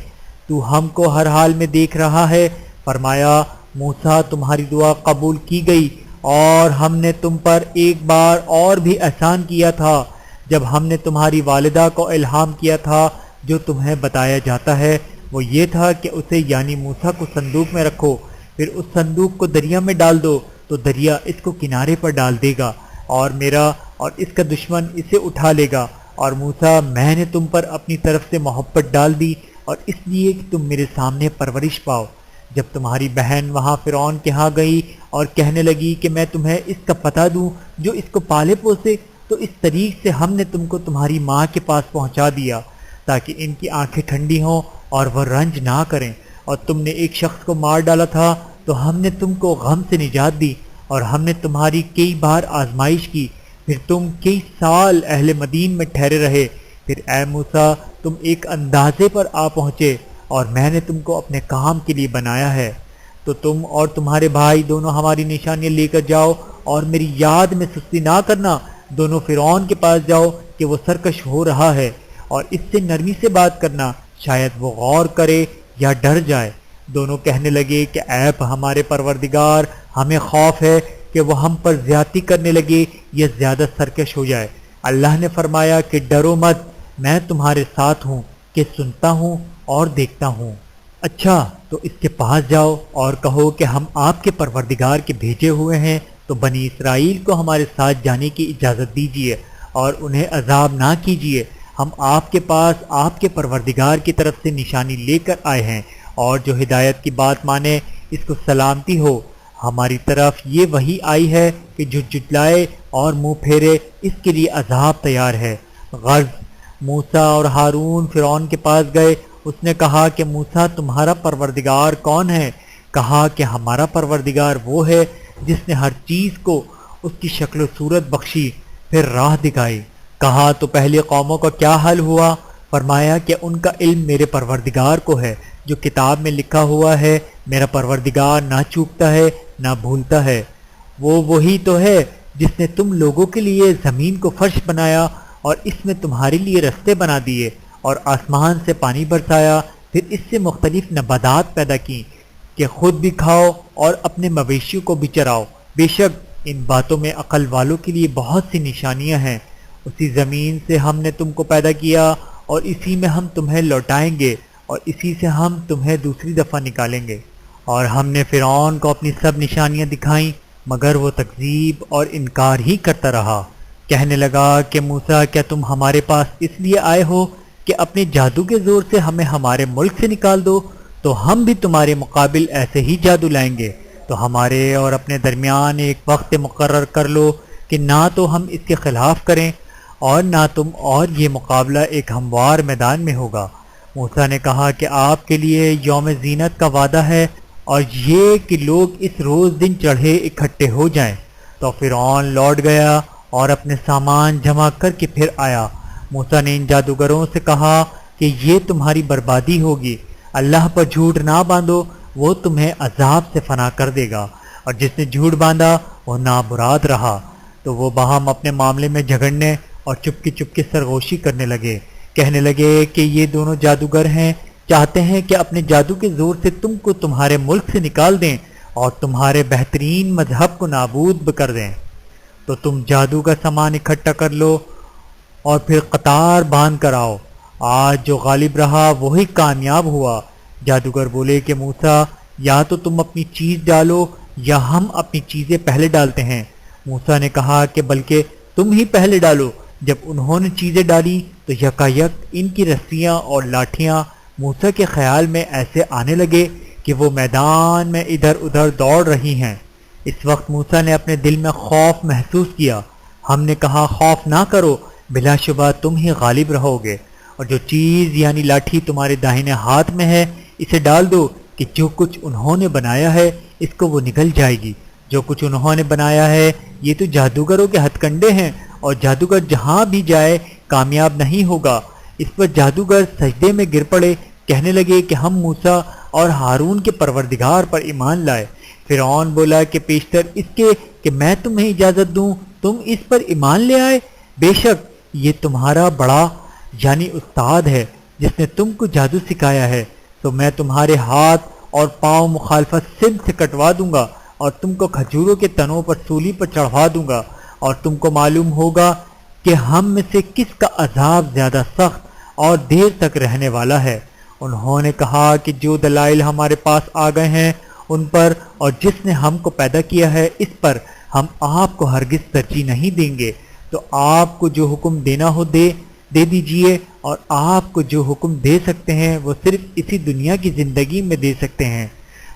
تو ہم کو ہر حال میں دیکھ رہا ہے۔ فرمایا موسیٰ، تمہاری دعا قبول کی گئی، اور ہم نے تم پر ایک بار اور بھی احسان کیا تھا جب ہم نے تمہاری والدہ کو الہام کیا تھا۔ جو تمہیں بتایا جاتا ہے وہ یہ تھا کہ اسے یعنی موسیٰ کو صندوق میں رکھو، پھر اس صندوق کو دریا میں ڈال دو تو دریا اس کو کنارے پر ڈال دے گا، اور میرا اور اس کا دشمن اسے اٹھا لے گا۔ اور موسیٰ، میں نے تم پر اپنی طرف سے محبت ڈال دی، اور اس لیے کہ تم میرے سامنے پرورش پاؤ۔ جب تمہاری بہن وہاں فرعون کے ہاں گئی اور کہنے لگی کہ میں تمہیں اس کا پتہ دوں جو اس کو پالے پوسے، تو اس طریق سے ہم نے تم کو تمہاری ماں کے پاس پہنچا دیا تاکہ ان کی آنکھیں ٹھنڈی ہوں اور وہ رنج نہ کریں۔ اور تم نے ایک شخص کو مار ڈالا تھا تو ہم نے تم کو غم سے نجات دی، اور ہم نے تمہاری کئی بار آزمائش کی، پھر تم کئی سال اہل مدین میں ٹھہرے رہے۔ پھر اے موسیٰ، تم ایک اندازے پر آ پہنچے، اور میں نے تم کو اپنے کام کے لیے بنایا ہے، تو تم اور تمہارے بھائی دونوں ہماری نشانیاں لے کر جاؤ، اور میری یاد میں سستی نہ کرنا۔ دونوں فرعون کے پاس جاؤ کہ وہ سرکش ہو رہا ہے، اور اس سے نرمی سے بات کرنا، شاید وہ غور کرے یا ڈر جائے۔ دونوں کہنے لگے کہ اے ہمارے پروردگار، ہمیں خوف ہے کہ وہ ہم پر زیادتی کرنے لگے یا زیادہ سرکش ہو جائے۔ اللہ نے فرمایا کہ ڈرو مت، میں تمہارے ساتھ ہوں کہ سنتا ہوں اور دیکھتا ہوں۔ اچھا، تو اس کے پاس جاؤ اور کہو کہ ہم آپ کے پروردگار کے بھیجے ہوئے ہیں، تو بنی اسرائیل کو ہمارے ساتھ جانے کی اجازت دیجیے اور انہیں عذاب نہ کیجیے۔ ہم آپ کے پاس آپ کے پروردگار کی طرف سے نشانی لے کر آئے ہیں، اور جو ہدایت کی بات مانے اس کو سلامتی ہو۔ ہماری طرف یہ وحی آئی ہے کہ جو جھٹلائے اور منہ پھیرے اس کے لیے عذاب تیار ہے۔ غرض موسیٰ اور ہارون فرعون کے پاس گئے۔ اس نے کہا کہ موسیٰ، تمہارا پروردگار کون ہے؟ کہا کہ ہمارا پروردگار وہ ہے جس نے ہر چیز کو اس کی شکل و صورت بخشی، پھر راہ دکھائی۔ کہا تو پہلی قوموں کا کیا حل ہوا؟ فرمایا کہ ان کا علم میرے پروردگار کو ہے، جو کتاب میں لکھا ہوا ہے۔ میرا پروردگار نہ چوکتا ہے نہ بھولتا ہے۔ وہ وہی تو ہے جس نے تم لوگوں کے لیے زمین کو فرش بنایا اور اس میں تمہارے لیے رستے بنا دیے، اور آسمان سے پانی برسایا، پھر اس سے مختلف نباتات پیدا کی کہ خود بھی کھاؤ اور اپنے مویشیوں کو بھی چراؤ۔ بے شک ان باتوں میں عقل والوں کے لیے بہت سی نشانیاں ہیں۔ اسی زمین سے ہم نے تم کو پیدا کیا اور اسی میں ہم تمہیں لوٹائیں گے اور اسی سے ہم تمہیں دوسری دفعہ نکالیں گے۔ اور ہم نے فرعون کو اپنی سب نشانیاں دکھائیں مگر وہ تکذیب اور انکار ہی کرتا رہا۔ کہنے لگا کہ موسیٰ کیا تم ہمارے پاس اس لیے آئے ہو کہ اپنے جادو کے زور سے ہمیں ہمارے ملک سے نکال دو؟ تو ہم بھی تمہارے مقابل ایسے ہی جادو لائیں گے، تو ہمارے اور اپنے درمیان ایک وقت مقرر کر لو کہ نہ تو ہم اس کے خلاف کریں اور نہ تم، اور یہ مقابلہ ایک ہموار میدان میں ہوگا۔ موسیٰ نے کہا کہ آپ کے لیے یوم زینت کا وعدہ ہے اور یہ کہ لوگ اس روز دن چڑھے اکٹھے ہو جائیں۔ تو فرعون لوٹ گیا اور اپنے سامان جمع کر کے پھر آیا۔ موسیٰ نے ان جادوگروں سے کہا کہ یہ تمہاری بربادی ہوگی، اللہ پر جھوٹ نہ باندھو، وہ تمہیں عذاب سے فنا کر دے گا، اور جس نے جھوٹ باندھا وہ نامراد رہا۔ تو وہ باہم اپنے معاملے میں جھگڑنے اور چپکے سرگوشی کرنے لگے، کہنے لگے کہ یہ دونوں جادوگر ہیں، چاہتے ہیں کہ اپنے جادو کے زور سے تم کو تمہارے ملک سے نکال دیں اور تمہارے بہترین مذہب کو نابود کر دیں۔ تو تم جادو کا سامان اکٹھا کر لو اور پھر قطار باندھ کر آؤ، آج جو غالب رہا وہی کامیاب ہوا۔ جادوگر بولے کہ موسیٰ یا تو تم اپنی چیز ڈالو یا ہم اپنی چیزیں پہلے ڈالتے ہیں۔ موسیٰ نے کہا کہ بلکہ تم ہی پہلے ڈالو۔ جب انہوں نے چیزیں ڈالی تو یکایک ان کی رسیاں اور لاٹھیاں موسیٰ کے خیال میں ایسے آنے لگے کہ وہ میدان میں ادھر ادھر دوڑ رہی ہیں۔ اس وقت موسیٰ نے اپنے دل میں خوف محسوس کیا۔ ہم نے کہا خوف نہ کرو، بلا شبہ تم ہی غالب رہو گے، اور جو چیز یعنی لاٹھی تمہارے داہنے ہاتھ میں ہے اسے ڈال دو کہ جو کچھ انہوں نے بنایا ہے اس کو وہ نگل جائے گی۔ جو کچھ انہوں نے بنایا ہے یہ تو جادوگروں کے ہتھ کنڈے ہیں، اور جادوگر جہاں بھی جائے کامیاب نہیں ہوگا۔ اس پر جادوگر سجدے میں گر پڑے، کہنے لگے کہ ہم موسیٰ اور ہارون کے پروردگار پر ایمان لائے۔ فرعون بولا کہ پیشتر اس کے کہ میں تمہیں اجازت دوں تم اس پر ایمان لے آئے، بے شک یہ تمہارا بڑا یعنی استاد ہے جس نے تم کو جادو سکھایا ہے، تو میں تمہارے ہاتھ اور پاؤں مخالفت سمت سے کٹوا دوں گا اور تم کو کھجوروں کے تنوں پر سولی پر چڑھوا دوں گا، اور تم کو معلوم ہوگا کہ ہم میں سے کس کا عذاب زیادہ سخت اور دیر تک رہنے والا ہے۔ انہوں نے کہا کہ جو دلائل ہمارے پاس آ گئے ہیں ان پر اور جس نے ہم کو پیدا کیا ہے اس پر ہم آپ کو ہرگز ترجیح نہیں دیں گے، تو آپ کو جو حکم دینا ہو دے دیجئے، اور آپ کو جو حکم دے سکتے ہیں وہ صرف اسی دنیا کی زندگی میں دے سکتے ہیں۔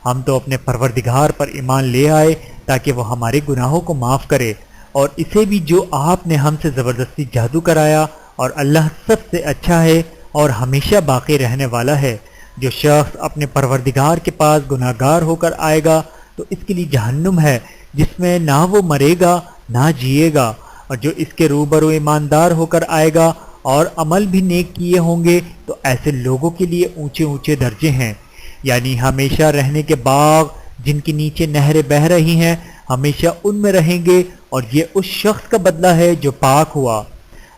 ہم تو اپنے پروردگار پر ایمان لے آئے تاکہ وہ ہمارے گناہوں کو معاف کرے، اور اسے بھی جو آپ نے ہم سے زبردستی جادو کرایا، اور اللہ سب سے اچھا ہے اور ہمیشہ باقی رہنے والا ہے۔ جو شخص اپنے پروردگار کے پاس گناہگار ہو کر آئے گا تو اس کے لیے جہنم ہے جس میں نہ وہ مرے گا نہ جیے گا، اور جو اس کے روبرو ایماندار ہو کر آئے گا اور عمل بھی نیک کیے ہوں گے تو ایسے لوگوں کے لیے اونچے اونچے درجے ہیں، یعنی ہمیشہ رہنے کے باغ جن کے نیچے نہریں بہہ رہی ہیں، ہمیشہ ان میں رہیں گے، اور یہ اس شخص کا بدلہ ہے جو پاک ہوا۔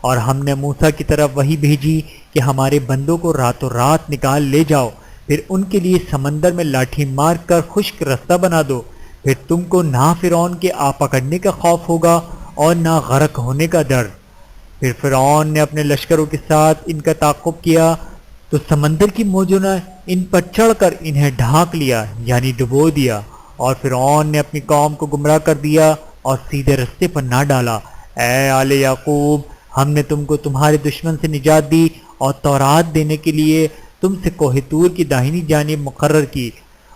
اور ہم نے موسیٰ کی طرف وحی بھیجی کہ ہمارے بندوں کو راتوں رات نکال لے جاؤ، پھر ان کے لیے سمندر میں لاٹھی مار کر خشک رستہ بنا دو، پھر تم کو نہ فرعون کے آ پکڑنے کا خوف ہوگا اور نہ غرق ہونے کا ڈر۔ پھر فرعون نے اپنے لشکروں کے ساتھ ان کا تعاقب کیا تو سمندر کی موجوں نے ان پر چڑھ کر انہیں ڈھانک لیا یعنی ڈبو دیا، اور فرعون نے اپنی قوم کو گمراہ کر دیا اور سیدھے رستے پر نہ ڈالا۔ اے آل یعقوب، ہم نے تم کو تمہارے دشمن سے نجات دی اور تورات دینے کے لیے تم سے کوہ طور کی داہنی جانب مقرر کی،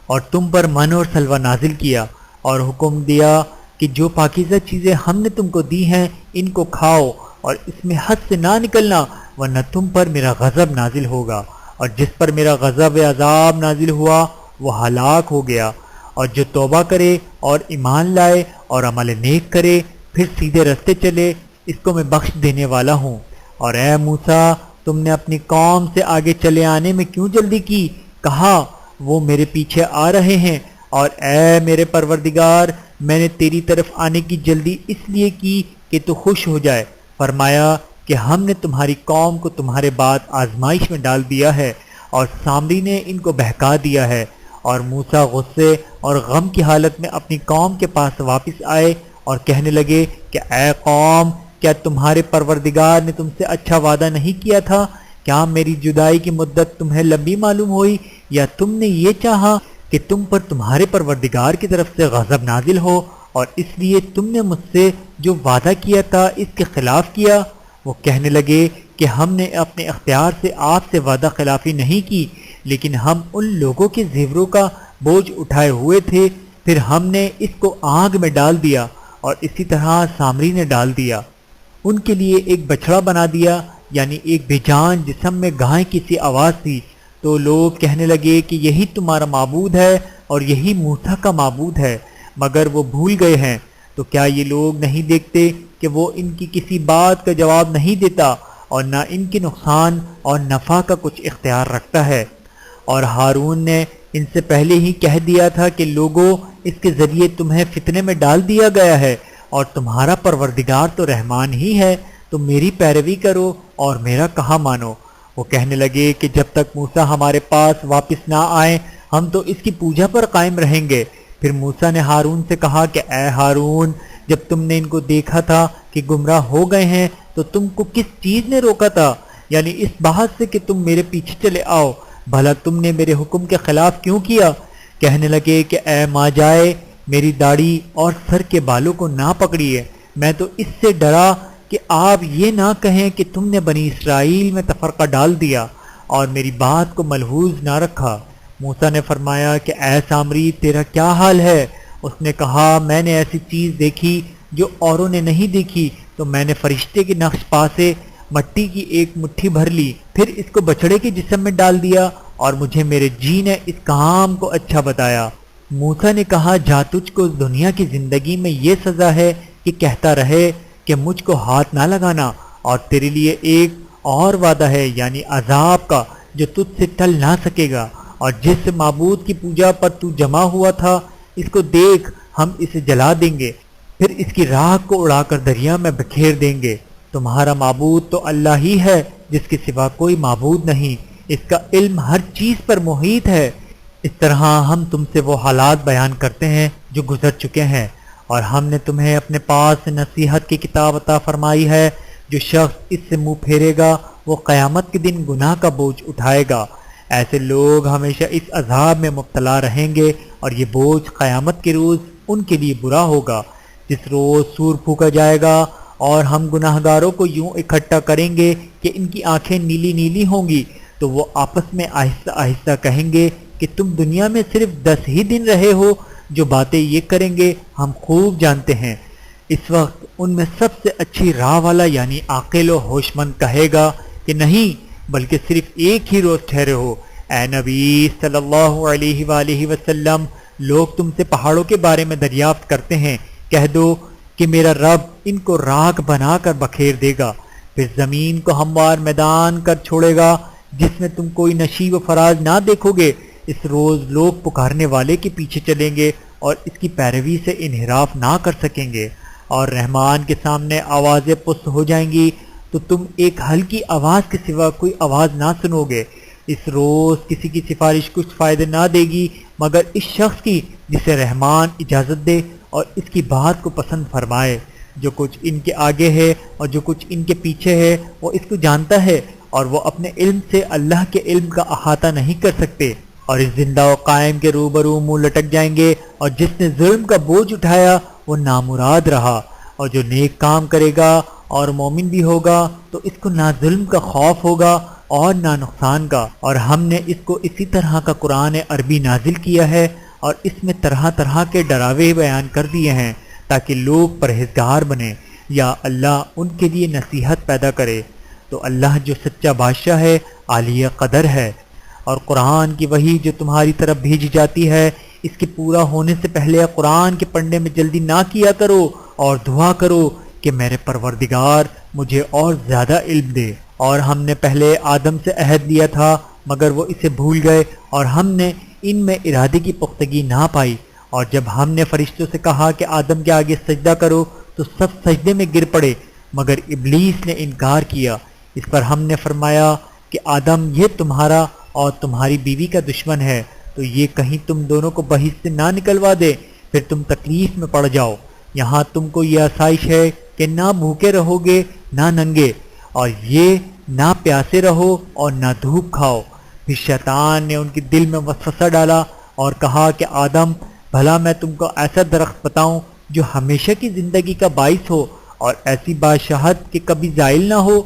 اور تم پر من اور سلوہ نازل کیا، اور حکم دیا کہ جو پاکیزہ چیزیں ہم نے تم کو دی ہیں ان کو کھاؤ اور اس میں حد سے نہ نکلنا، ورنہ تم پر میرا غضب نازل ہوگا، اور جس پر میرا غضب عذاب نازل ہوا وہ ہلاک ہو گیا۔ اور جو توبہ کرے اور ایمان لائے اور عمل نیک کرے پھر سیدھے رستے چلے، اس کو میں بخش دینے والا ہوں۔ اور اے موسیٰ، تم نے اپنی قوم سے آگے چلے آنے میں کیوں جلدی کی؟ کہا وہ میرے پیچھے آ رہے ہیں، اور اے میرے پروردگار، میں نے تیری طرف آنے کی جلدی اس لیے کی کہ تو خوش ہو جائے۔ فرمایا کہ ہم نے تمہاری قوم کو تمہارے بعد آزمائش میں ڈال دیا ہے، اور سامری نے ان کو بہکا دیا ہے۔ اور موسیٰ غصے اور غم کی حالت میں اپنی قوم کے پاس واپس آئے اور کہنے لگے کہ اے قوم، کیا تمہارے پروردگار نے تم سے اچھا وعدہ نہیں کیا تھا؟ کیا میری جدائی کی مدت تمہیں لمبی معلوم ہوئی، یا تم نے یہ چاہا کہ تم پر تمہارے پروردگار کی طرف سے غضب نازل ہو، اور اس لیے تم نے مجھ سے جو وعدہ کیا تھا اس کے خلاف کیا؟ وہ کہنے لگے کہ ہم نے اپنے اختیار سے آپ سے وعدہ خلافی نہیں کی، لیکن ہم ان لوگوں کے زیوروں کا بوجھ اٹھائے ہوئے تھے، پھر ہم نے اس کو آگ میں ڈال دیا، اور اسی طرح سامری نے ڈال دیا۔ ان کے لیے ایک بچڑا بنا دیا، یعنی ایک بے جان جسم میں گائے کی سی آواز تھی، تو لوگ کہنے لگے کہ یہی تمہارا معبود ہے اور یہی موسیٰ کا معبود ہے، مگر وہ بھول گئے ہیں۔ تو کیا یہ لوگ نہیں دیکھتے کہ وہ ان کی کسی بات کا جواب نہیں دیتا، اور نہ ان کے نقصان اور نفع کا کچھ اختیار رکھتا ہے؟ اور ہارون نے ان سے پہلے ہی کہہ دیا تھا کہ لوگوں، اس کے ذریعے تمہیں فتنے میں ڈال دیا گیا ہے، اور تمہارا پروردگار تو رحمان ہی ہے، تم میری پیروی کرو اور میرا کہا مانو۔ وہ کہنے لگے کہ جب تک موسیٰ ہمارے پاس واپس نہ آئیں ہم تو اس کی پوجا پر قائم رہیں گے۔ پھر موسیٰ نے ہارون سے کہا کہ اے ہارون، جب تم نے ان کو دیکھا تھا کہ گمراہ ہو گئے ہیں تو تم کو کس چیز نے روکا تھا؟ یعنی اس بات سے کہ تم میرے پیچھے چلے آؤ، بھلا تم نے میرے حکم کے خلاف کیوں کیا؟ کہنے لگے کہ اے ماں جائے، میری داڑھی اور سر کے بالوں کو نہ پکڑیے، میں تو اس سے ڈرا کہ آپ یہ نہ کہیں کہ تم نے بنی اسرائیل میں تفرقہ ڈال دیا اور میری بات کو ملحوظ نہ رکھا۔ موسیٰ نے فرمایا کہ اے سامری، تیرا کیا حال ہے؟ اس نے کہا میں نے ایسی چیز دیکھی جو اوروں نے نہیں دیکھی، تو میں نے فرشتے کے نقش پا سے مٹی کی ایک مٹھی بھر لی، پھر اس کو بچڑے کے جسم میں ڈال دیا، اور مجھے میرے جی نے اس کام کو اچھا بتایا۔ موسیٰ نے کہا جا تجھ کو اس دنیا کی زندگی میں یہ سزا ہے کہ کہتا رہے کہ مجھ کو ہاتھ نہ لگانا، اور تیرے لیے ایک اور وعدہ ہے، یعنی عذاب کا، جو تجھ سے ٹل نہ سکے گا۔ اور جس معبود کی پوجا پر تو جمع ہوا تھا، اس کو دیکھ، ہم اسے جلا دیں گے، پھر اس کی راکھ کو اڑا کر دریا میں بکھیر دیں گے۔ تمہارا معبود تو اللہ ہی ہے، جس کے سوا کوئی معبود نہیں، اس کا علم ہر چیز پر محیط ہے۔ اس طرح ہم تم سے وہ حالات بیان کرتے ہیں جو گزر چکے ہیں، اور ہم نے تمہیں اپنے پاس سے نصیحت کی کتاب عطا فرمائی ہے۔ جو شخص اس سے منہ پھیرے گا وہ قیامت کے دن گناہ کا بوجھ اٹھائے گا۔ ایسے لوگ ہمیشہ اس عذاب میں مبتلا رہیں گے، اور یہ بوجھ قیامت کے روز ان کے لیے برا ہوگا، جس روز سور پھونکا جائے گا، اور ہم گناہ گاروں کو یوں اکٹھا کریں گے کہ ان کی آنکھیں نیلی نیلی ہوں گی، تو وہ آپس میں آہستہ آہستہ کہیں گے کہ تم دنیا میں صرف 10 ہی دن رہے ہو، جو باتیں یہ کریں گے ہم خوب جانتے ہیں۔ اس وقت ان میں سب سے اچھی راہ والا یعنی عاقل و ہوش مند کہے گا کہ نہیں، بلکہ صرف ایک ہی روز ٹھہرے ہو۔ اے نبی صلی اللہ علیہ وآلہ وسلم، لوگ تم سے پہاڑوں کے بارے میں دریافت کرتے ہیں، کہہ دو کہ میرا رب ان کو راکھ بنا کر بکھیر دے گا، پھر زمین کو ہموار میدان کر چھوڑے گا جس میں تم کوئی نشیب و فراز نہ دیکھو گے۔ اس روز لوگ پکارنے والے کے پیچھے چلیں گے اور اس کی پیروی سے انحراف نہ کر سکیں گے، اور رحمان کے سامنے آوازیں پست ہو جائیں گی تو تم ایک ہلکی آواز کے سوا کوئی آواز نہ سنو گے۔ اس روز کسی کی سفارش کچھ فائدہ نہ دے گی مگر اس شخص کی جسے رحمان اجازت دے اور اس کی بات کو پسند فرمائے۔ جو کچھ ان کے آگے ہے اور جو کچھ ان کے پیچھے ہے وہ اس کو جانتا ہے، اور وہ اپنے علم سے اللہ کے علم کا احاطہ نہیں کر سکتے۔ اور اس زندہ و قائم کے روبرو منہ لٹک جائیں گے، اور جس نے ظلم کا بوجھ اٹھایا وہ نامراد رہا، اور جو نیک کام کرے گا اور مومن بھی ہوگا تو اس کو نہ ظلم کا خوف ہوگا اور نہ نقصان کا۔ اور ہم نے اس کو اسی طرح کا قرآن عربی نازل کیا ہے، اور اس میں طرح طرح کے ڈراوے بیان کر دیے ہیں تاکہ لوگ پرہیزگار بنیں، یا اللہ ان کے لیے نصیحت پیدا کرے۔ تو اللہ جو سچا بادشاہ ہے، عالیہ قدر ہے۔ اور قرآن کی وحی جو تمہاری طرف بھیجی جاتی ہے، اس کے پورا ہونے سے پہلے قرآن کے پڑھنے میں جلدی نہ کیا کرو، اور دعا کرو کہ میرے پروردگار مجھے اور زیادہ علم دے۔ اور ہم نے پہلے آدم سے عہد لیا تھا مگر وہ اسے بھول گئے، اور ہم نے ان میں ارادے کی پختگی نہ پائی۔ اور جب ہم نے فرشتوں سے کہا کہ آدم کے آگے سجدہ کرو تو سب سجدے میں گر پڑے مگر ابلیس نے انکار کیا۔ اس پر ہم نے فرمایا کہ آدم، یہ تمہارا اور تمہاری بیوی کا دشمن ہے، تو یہ کہیں تم دونوں کو بہشت سے نہ نکلوا دے، پھر تم تکلیف میں پڑ جاؤ۔ یہاں تم کو یہ آسائش ہے کہ نہ بھوکے رہو گے نہ ننگے، اور یہ نہ پیاسے رہو اور نہ دھوپ کھاؤ۔ پھر شیطان نے ان کے دل میں وسوسہ ڈالا اور کہا کہ آدم، بھلا میں تم کو ایسا درخت بتاؤں جو ہمیشہ کی زندگی کا باعث ہو اور ایسی بادشاہت کہ کبھی زائل نہ ہو؟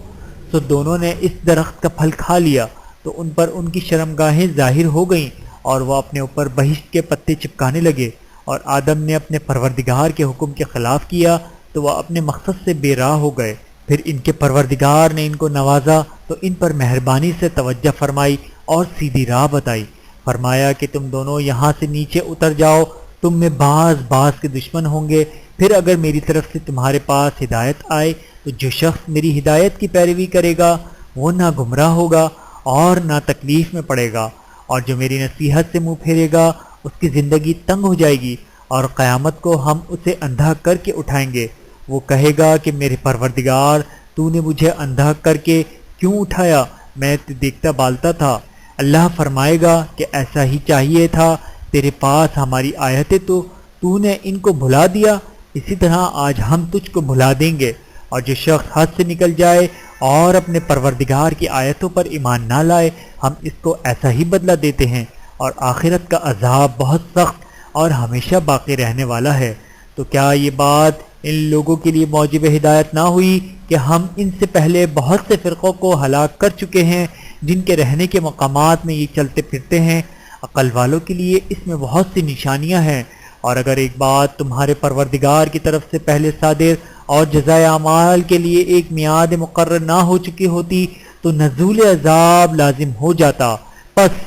تو دونوں نے اس درخت کا پھل کھا لیا تو ان پر ان کی شرمگاہیں ظاہر ہو گئیں اور وہ اپنے اوپر بہشت کے پتے چپکانے لگے، اور آدم نے اپنے پروردگار کے حکم کے خلاف کیا تو وہ اپنے مقصد سے بے راہ ہو گئے۔ پھر ان کے پروردگار نے ان کو نوازا تو ان پر مہربانی سے توجہ فرمائی اور سیدھی راہ بتائی۔ فرمایا کہ تم دونوں یہاں سے نیچے اتر جاؤ، تم میں بعض کے دشمن ہوں گے، پھر اگر میری طرف سے تمہارے پاس ہدایت آئے تو جو شخص میری ہدایت کی پیروی کرے گا وہ نہ گمراہ ہوگا اور نہ تکلیف میں پڑے گا، اور جو میری نصیحت سے منہ پھیرے گا اس کی زندگی تنگ ہو جائے گی، اور قیامت کو ہم اسے اندھا کر کے اٹھائیں گے۔ وہ کہے گا کہ میرے پروردگار، تو نے مجھے اندھا کر کے کیوں اٹھایا؟ میں تو دیکھتا بالتا تھا۔ اللہ فرمائے گا کہ ایسا ہی چاہیے تھا، تیرے پاس ہماری آیتیں تو نے ان کو بھلا دیا، اسی طرح آج ہم تجھ کو بھلا دیں گے۔ اور جو شخص حد سے نکل جائے اور اپنے پروردگار کی آیتوں پر ایمان نہ لائے، ہم اس کو ایسا ہی بدلہ دیتے ہیں، اور آخرت کا عذاب بہت سخت اور ہمیشہ باقی رہنے والا ہے۔ تو کیا یہ بات ان لوگوں کے لیے موجب ہدایت نہ ہوئی کہ ہم ان سے پہلے بہت سے فرقوں کو ہلاک کر چکے ہیں جن کے رہنے کے مقامات میں یہ چلتے پھرتے ہیں؟ عقل والوں کے لیے اس میں بہت سی نشانیاں ہیں، اور اگر ایک بات تمہارے پروردگار کی طرف سے پہلے صادر اور جزائے اعمال کے لیے ایک میعاد مقرر نہ ہو چکی ہوتی تو نزول عذاب لازم ہو جاتا۔ پس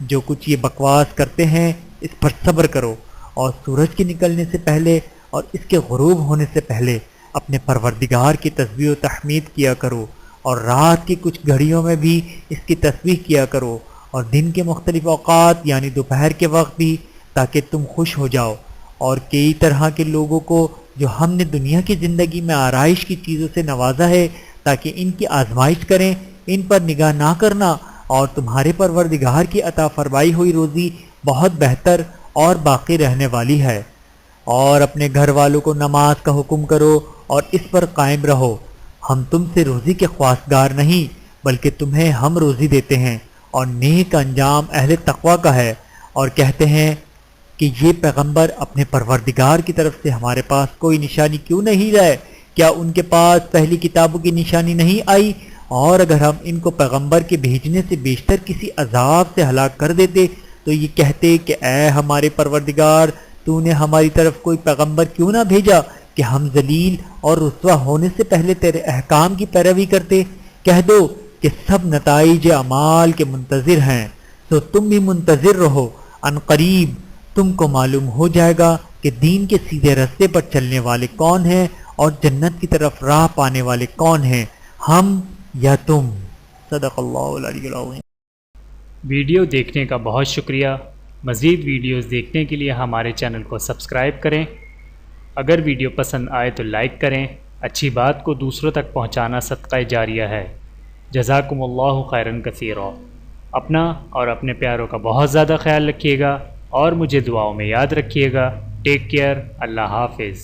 جو کچھ یہ بکواس کرتے ہیں اس پر صبر کرو، اور سورج کے نکلنے سے پہلے اور اس کے غروب ہونے سے پہلے اپنے پروردگار کی تسبیح و تحمید کیا کرو، اور رات کی کچھ گھڑیوں میں بھی اس کی تسبیح کیا کرو، اور دن کے مختلف اوقات یعنی دوپہر کے وقت بھی، تاکہ تم خوش ہو جاؤ۔ اور کئی طرح کے لوگوں کو جو ہم نے دنیا کی زندگی میں آرائش کی چیزوں سے نوازا ہے تاکہ ان کی آزمائش کریں، ان پر نگاہ نہ کرنا، اور تمہارے پروردگار کی عطا فرمائی ہوئی روزی بہت بہتر اور باقی رہنے والی ہے۔ اور اپنے گھر والوں کو نماز کا حکم کرو اور اس پر قائم رہو۔ ہم تم سے روزی کے خواستگار نہیں بلکہ تمہیں ہم روزی دیتے ہیں، اور نیک انجام اہل تقوی کا ہے۔ اور کہتے ہیں کہ یہ پیغمبر اپنے پروردگار کی طرف سے ہمارے پاس کوئی نشانی کیوں نہیں لائے؟ کیا ان کے پاس پہلی کتابوں کی نشانی نہیں آئی؟ اور اگر ہم ان کو پیغمبر کے بھیجنے سے بیشتر کسی عذاب سے ہلاک کر دیتے تو یہ کہتے کہ اے ہمارے پروردگار، تو نے ہماری طرف کوئی پیغمبر کیوں نہ بھیجا کہ ہم ذلیل اور رسوا ہونے سے پہلے تیرے احکام کی پیروی کرتے۔ کہہ دو کہ سب نتائج اعمال کے منتظر ہیں، تو تم بھی منتظر رہو، ان قریب تم کو معلوم ہو جائے گا کہ دین کے سیدھے راستے پر چلنے والے کون ہیں اور جنت کی طرف راہ پانے والے کون ہیں، ہم یا تم۔ صدق اللہ العلی العظیم۔ ویڈیو دیکھنے کا بہت شکریہ۔ مزید ویڈیوز دیکھنے کے لیے ہمارے چینل کو سبسکرائب کریں۔ اگر ویڈیو پسند آئے تو لائک کریں۔ اچھی بات کو دوسروں تک پہنچانا صدقہ جاریہ ہے۔ جزاکم اللہ خیرا کثیرا۔ اپنا اور اپنے پیاروں کا بہت زیادہ خیال رکھیے گا، اور مجھے دعاؤں میں یاد رکھیے گا۔ Take care. اللہ حافظ۔